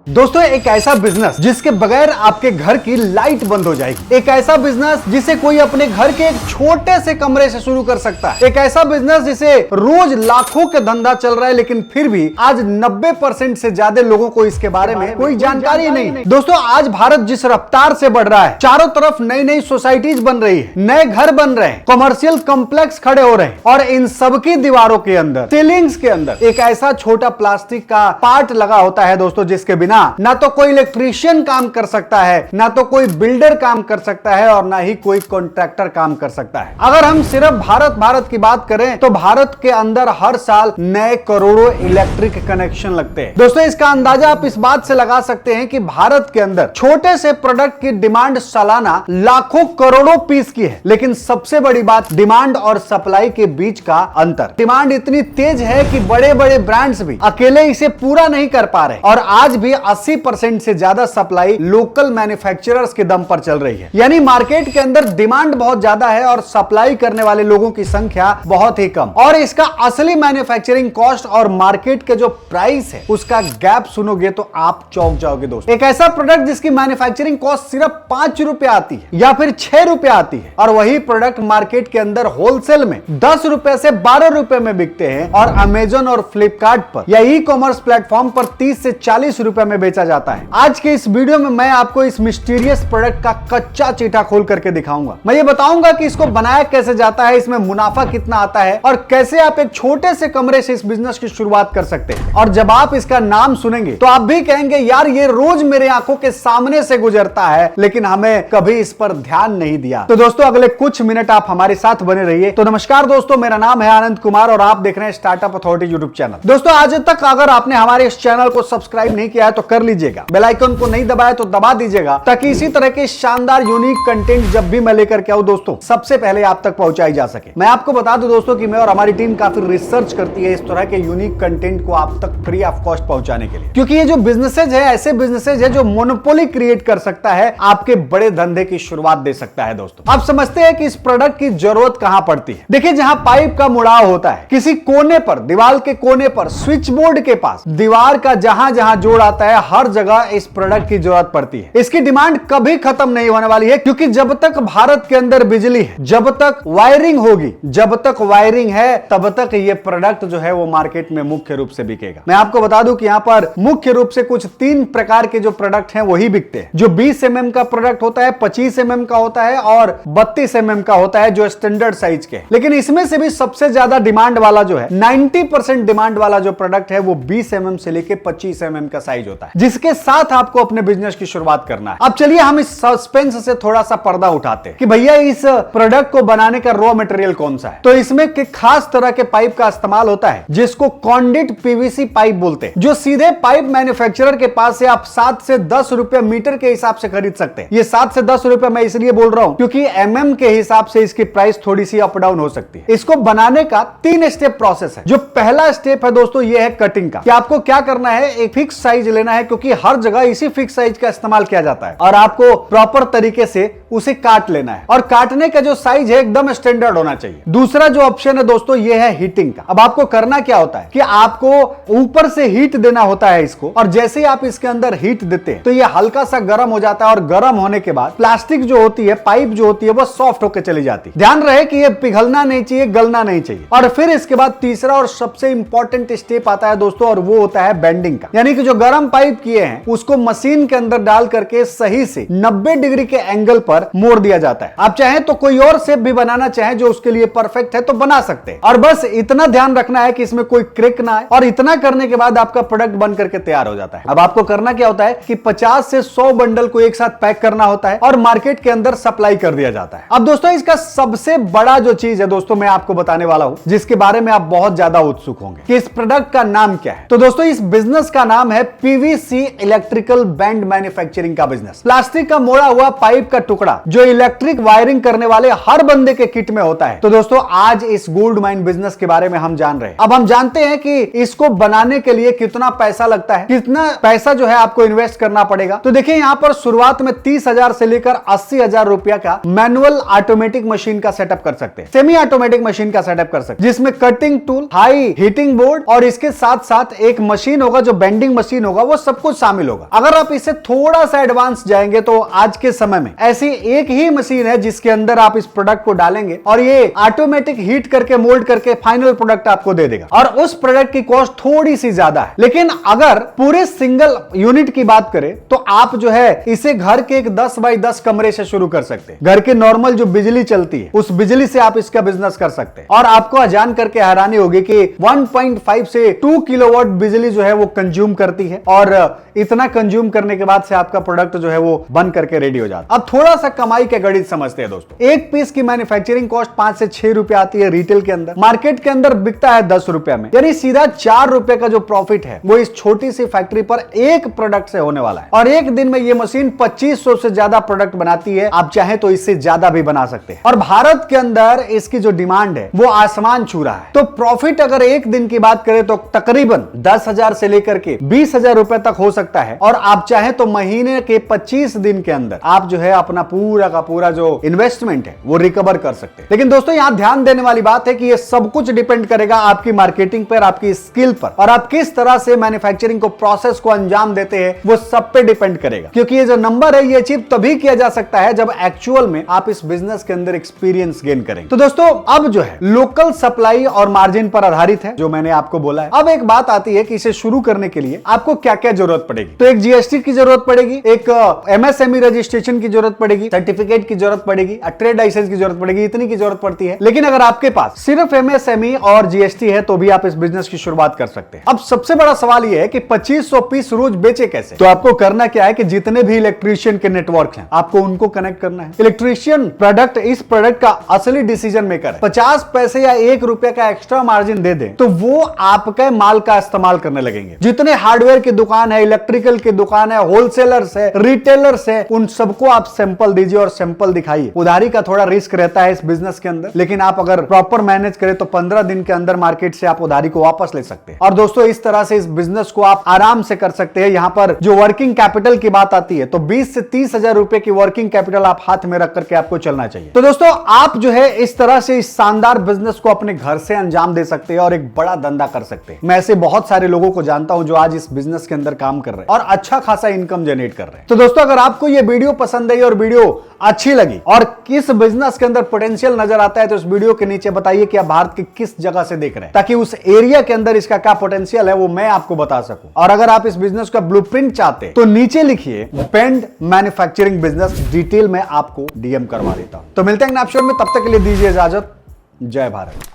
दोस्तों, एक ऐसा बिजनेस जिसके बगैर आपके घर की लाइट बंद हो जाएगी। एक ऐसा बिजनेस जिसे कोई अपने घर के एक छोटे से कमरे से शुरू कर सकता है। एक ऐसा बिजनेस जिसे रोज लाखों का धंधा चल रहा है, लेकिन फिर भी आज 90% से ज्यादा लोगों को इसके बारे में कोई जानकारी नहीं। दोस्तों, आज भारत जिस रफ्तार से बढ़ रहा है, चारों तरफ नई नई सोसाइटीज बन रही है, नए घर बन रहे हैं, कमर्शियल कॉम्प्लेक्स खड़े हो रहे हैं और इन सबकी दीवारों के अंदर, सीलिंग्स के अंदर एक ऐसा छोटा प्लास्टिक का पार्ट लगा होता है दोस्तों, जिसके बिना ना तो कोई इलेक्ट्रीशियन काम कर सकता है, ना तो कोई बिल्डर काम कर सकता है और ना ही कोई कॉन्ट्रैक्टर काम कर सकता है। अगर हम सिर्फ भारत की बात करें तो भारत के अंदर हर साल नए करोड़ों इलेक्ट्रिक कनेक्शन लगते हैं। दोस्तों, इसका अंदाजा आप इस बात से लगा सकते हैं कि भारत के अंदर छोटे से प्रोडक्ट की डिमांड सालाना लाखों करोड़ों पीस की है। लेकिन सबसे बड़ी बात डिमांड और सप्लाई के बीच का अंतर। डिमांड इतनी तेज है कि बड़े बड़े ब्रांड्स भी अकेले इसे पूरा नहीं कर पा रहे और आज भी 80% से ज्यादा सप्लाई लोकल मैन्युफैक्चरर्स के दम पर चल रही है। यानी मार्केट के अंदर डिमांड बहुत ज्यादा है और सप्लाई करने वाले लोगों की संख्या बहुत ही कम। और इसका असली मैन्युफैक्चरिंग कॉस्ट और मार्केट के जो प्राइस है उसका गैप सुनोगे तो आप चौंक जाओगे। दोस्तों, एक ऐसा प्रोडक्ट जिसकी मैन्युफैक्चरिंग कॉस्ट सिर्फ 5 रुपए आती है या फिर 6 रुपए आती है और वही प्रोडक्ट मार्केट के अंदर होलसेल में 10 रुपए से 12 रुपए में बिकते हैं और अमेजन और फ्लिपकार्ट पर या ई कॉमर्स प्लेटफॉर्म पर 30 से 40 रुपए में बेचा जाता है। आज के इस वीडियो में मैं आपको इस मिस्टीरियस प्रोडक्ट का कच्चा चीटा खोल करके दिखाऊंगा। मैं ये बताऊंगा कि इसको बनाया कैसे जाता है, इसमें मुनाफा कितना आता है और कैसे आप एक छोटे से कमरे से इस बिजनेस की शुरुआत कर सकते हैं। और जब आप इसका नाम सुनेंगे तो आप भी कहेंगे, यार ये रोज मेरे आंखों के सामने से गुजरता है, लेकिन हमें कभी इस पर ध्यान नहीं दिया। तो दोस्तों, अगले कुछ मिनट आप हमारे साथ बने रहिए। तो नमस्कार दोस्तों, मेरा नाम है आनंद कुमार और आप देख रहे हैं स्टार्टअप अथॉरिटी यूट्यूब चैनल। दोस्तों, आज तक अगर आपने हमारे इस चैनल को सब्सक्राइब नहीं किया है तो कर लीजिएगा, बेल आइकन को नहीं दबाया तो दबा दीजिएगा, ताकि इसी तरह के शानदार यूनिक कंटेंट जब भी मैं लेकर के आऊं दोस्तों, सबसे पहले आप तक पहुंचाई जा सके। मैं आपको बता दूं दोस्तों कि मैं और हमारी टीम काफी रिसर्च करती है इस तरह के यूनिक कंटेंट को आप तक फ्री ऑफ कॉस्ट पहुंचाने के लिए, क्योंकि ये जो बिजनेसेज है ऐसे बिजनेसेज है जो मोनोपोली क्रिएट कर सकता है, आपके बड़े धंधे की शुरुआत दे सकता है। दोस्तों, आप समझते हैं कि इस प्रोडक्ट की जरूरत कहां पड़ती है। देखिए, जहां पाइप का मुड़ाव होता है, किसी कोने पर, दीवार के कोने पर, स्विच बोर्ड के पास, दीवार का जहां जहां जोड़ आता है, हर जगह इस प्रोडक्ट की जरूरत पड़ती है। इसकी डिमांड कभी खत्म नहीं होने वाली है, क्योंकि जब तक भारत के अंदर बिजली है, जब तक वायरिंग होगी, जब तक वायरिंग है, तब तक ये प्रोडक्ट जो है वो मार्केट में मुख्य रूप से बिकेगा। मैं आपको बता दूं कि यहाँ पर मुख्य रूप से कुछ 3 प्रकार के जो प्रोडक्ट हैं वही बिकते हैं। जो 20 mm का प्रोडक्ट होता है, 25 mm का होता है और 32 mm का होता है, जो स्टैंडर्ड साइज के। लेकिन इसमें से भी सबसे ज्यादा डिमांड वाला जो है, 90% डिमांड वाला जो प्रोडक्ट है वो 20 mm से लेके 25 mm का साइज होता है, जिसके साथ आपको अपने बिजनेस की शुरुआत करना है। अब चलिए हम इस सस्पेंस से थोड़ा सा पर्दा उठाते हैं कि भैया इस प्रोडक्ट को बनाने का रॉ मटेरियल कौन सा है। तो इसमें के खास तरह के पाइप का इस्तेमाल होता है, जिसको कॉन्डिट पीवीसी पाइप बोलते हैं, जो सीधे पाइप मैन्युफैक्चरर के पास से आप 7 से 10 रुपए मीटर के हिसाब से खरीद सकते हैं। ये 7 से 10 रुपए मैं इसलिए बोल रहा हूं क्योंकि mm के हिसाब से इसकी प्राइस थोड़ी सी अप डाउन हो सकती है। इसको बनाने का 3 स्टेप प्रोसेस है। जो पहला स्टेप है दोस्तों, ये है कटिंग का, कि आपको क्या करना है, एक फिक्स साइज लेना है, क्योंकि हर जगह इसी फिक्स साइज का इस्तेमाल किया जाता है और आपको प्रॉपर तरीके से उसे काट लेना है और काटने का जो साइज है एकदम स्टैंडर्ड होना चाहिए। दूसरा जो ऑप्शन है दोस्तों, ये है हीटिंग का। अब आपको करना क्या होता है कि आपको ऊपर से हीट देना होता है इसको, और जैसे ही आप इसके अंदर हीट देते हैं तो ये हल्का सा गर्म हो जाता है और गर्म होने के बाद प्लास्टिक जो होती है, पाइप जो होती है, वो सॉफ्ट होकर चली जाती है। ध्यान रहे कि ये पिघलना नहीं चाहिए, गलना नहीं चाहिए। और फिर इसके बाद तीसरा और सबसे इंपॉर्टेंट स्टेप आता है दोस्तों, और वो होता है बेंडिंग का। यानी कि जो गर्म पाइप किए हैं उसको मशीन के अंदर डाल करके सही से 90 डिग्री के एंगल पर मोड़ दिया जाता है। आप चाहें तो कोई और शेप भी बनाना चाहें जो उसके लिए परफेक्ट है तो बना सकते हैं। और बस इतना ध्यान रखना है कि इसमें कोई क्रेक ना आए, और इतना करने के बाद आपका प्रोडक्ट बन करके तैयार हो जाता है। अब आपको करना क्या होता है कि 50 से 100 बंडल को एक साथ पैक करना होता है और मार्केट के अंदर सप्लाई कर दिया जाता है। अब दोस्तों, इसका सबसे बड़ा जो चीज है दोस्तों, मैं आपको बताने वाला हूं, जिसके बारे में आप बहुत ज्यादा उत्सुक होंगे कि इस प्रोडक्ट का नाम क्या है। तो दोस्तों, इस बिजनेस का नाम है पीवीसी इलेक्ट्रिकल बैंड मैन्युफैक्चरिंग का बिजनेस। प्लास्टिक का मोड़ा हुआ पाइप का टुकड़ा का जो इलेक्ट्रिक वायरिंग करने वाले हर बंदे के किट में होता है। तो दोस्तों आज इस गोल्ड माइन बिजनेस के बारे में हम जान रहे हैं। अब हम जानते हैं कि इसको बनाने के लिए कितना पैसा लगता है, कितना पैसा जो है आपको इन्वेस्ट करना पड़ेगा। तो देखिए यहां पर शुरुआत में 30,000 से लेकर 80,000 रुपया का मैनुअल ऑटोमेटिक मशीन का सेटअप कर सकते हैं, सेमी ऑटोमेटिक मशीन का सेटअप कर सकते हैं, जिसमें cutting tool, high heating board और इसके साथ साथ एक मशीन होगा जो बेंडिंग मशीन होगा, वो सब कुछ शामिल होगा। अगर आप इससे थोड़ा सा एडवांस जाएंगे तो आज के समय में ऐसी एक ही मशीन है जिसके अंदर आप इस प्रोडक्ट को डालेंगे और ये ऑटोमेटिक हीट करके मोल्ड करके फाइनल प्रोडक्ट आपको दे देगा। और उस प्रोडक्ट की कॉस्ट थोड़ी सी ज्यादा है, लेकिन अगर पूरे सिंगल यूनिट की बात करें तो आप जो है इसे घर के एक 10 बाई 10 कमरे से शुरू कर सकते हैं। घर के नॉर्मल जो बिजली चलती है उस बिजली से आप इसका बिजनेस कर सकते हैं। और आपको जान करके हैरानी होगी कि 1.5 से 2 किलोवाट बिजली जो है वो कंज्यूम करती है और इतना कंज्यूम करने के बाद से आपका प्रोडक्ट जो है वो बन करके रेडी हो जाता है। अब थोड़ा सा कमाई के गणित समझते हैं दोस्तों। एक पीस की मैन्युफैक्चरिंग कॉस्ट 5 से 6 रुपए आती है रिटेल के अंदर, मार्केट के अंदर बिकता है 10 रुपए में, यानी सीधा 4 रुपए का जो प्रॉफिट है वो इस छोटी सी फैक्ट्री पर एक प्रोडक्ट से होने वाला है। और एक दिन में ये मशीन 2500 से ज्यादा प्रोडक्ट बनाती है, आप चाहें तो इससे ज्यादा भी बना सकते हैं। और भारत के अंदर इसकी जो डिमांड है वो आसमान छू रहा है। तो प्रॉफिट अगर एक दिन की बात करें तो तकरीबन 10,000 से लेकर के 20,000 रुपए तक हो सकता है। और आप चाहें तो महीने के 25 दिन के अंदर आप जो है अपना पूरा का पूरा जो इन्वेस्टमेंट है वो रिकवर कर सकते हैं। लेकिन दोस्तों यहां ध्यान देने वाली बात है कि ये सब कुछ डिपेंड करेगा आपकी मार्केटिंग पर, आपकी स्किल पर, और आप किस तरह से मैन्युफैक्चरिंग को प्रोसेस को अंजाम देते हैं वो सब पे डिपेंड करेगा। क्योंकि ये जो नंबर है ये अचीव तभी किया जा सकता है जब एक्चुअल में आप इस बिजनेस के अंदर एक्सपीरियंस गेन करेंगे। तो दोस्तों अब जो है लोकल सप्लाई और मार्जिन पर आधारित है जो मैंने आपको बोला है। अब एक बात आती है कि इसे शुरू करने के लिए आपको क्या क्या जरूरत पड़ेगी। तो एक जीएसटी की जरूरत पड़ेगी, एक एमएसएमई रजिस्ट्रेशन की जरूरत पड़ेगी, सर्टिफिकेट की जरूरत पड़ेगी, ट्रेड लाइसेंस की जरूरत पड़ेगी, इतनी की जरूरत पड़ती है। लेकिन अगर आपके पास सिर्फ एमएसएमई और जीएसटी है तो भी आप इस बिजनेस की शुरुआत कर सकते हैं। अब सबसे बड़ा सवाल यह है कि 2500 पीस रोज बेचे कैसे। तो आपको करना क्या है कि जितने भी इलेक्ट्रीशियन के नेटवर्क हैं आपको उनको कनेक्ट करना है। इलेक्ट्रीशियन प्रोडक्ट इस प्रोडक्ट का असली डिसीजन मेकर है। 50 पैसे या 1 रुपए का एक्स्ट्रा मार्जिन दे दें तो वो आपके माल का इस्तेमाल करने लगेंगे। जितने हार्डवेयर की दुकान है, इलेक्ट्रिकल की दुकान है, होलसेलर्स है, रिटेलर्स है, उन सबको आप सैंपल दीजिए और सैंपल दिखाइए। उधारी का थोड़ा रिस्क रहता है इस बिजनेस के अंदर, लेकिन आप अगर प्रॉपर मैनेज करें तो 15 दिन के अंदर मार्केट से आप उधारी को वापस ले सकते हैं। और दोस्तों इस तरह से इस बिजनेस को आप आराम से कर सकते हैं। यहां पर जो वर्किंग कैपिटल की बात आती है तो 20 से 30,000 रुपए की वर्किंग कैपिटल आप हाथ में रख करके आपको चलना चाहिए। तो दोस्तों आप जो है इस तरह से इस शानदार बिजनेस को अपने घर से अंजाम दे सकते हैं और एक बड़ा धंधा कर सकते हैं। मैं ऐसे बहुत सारे लोगों को जानता हूं जो आज इस बिजनेस के अंदर काम कर रहे हैं और अच्छा खासा इनकम जनरेट कर रहे हैं। तो दोस्तों अगर आपको यह वीडियो पसंद आई और वीडियो अच्छी लगी और किस बिजनेस के अंदर पोटेंशियल नजर आता है तो इस वीडियो के नीचे बताइए कि आप भारत की किस जगह से देख रहे हैं, ताकि उस एरिया के अंदर इसका क्या पोटेंशियल है वो मैं आपको बता सकूं। और अगर आप इस बिजनेस का ब्लूप्रिंट चाहते हैं तो नीचे लिखिए पेंड मैन्युफैक्चरिंग बिजनेस, डिटेल में आपको डीएम करवा देता हूं। तो मिलते हैं नेक्स्ट एपिसोड में, तब तक के लिए दीजिए इजाजत। जय भारत।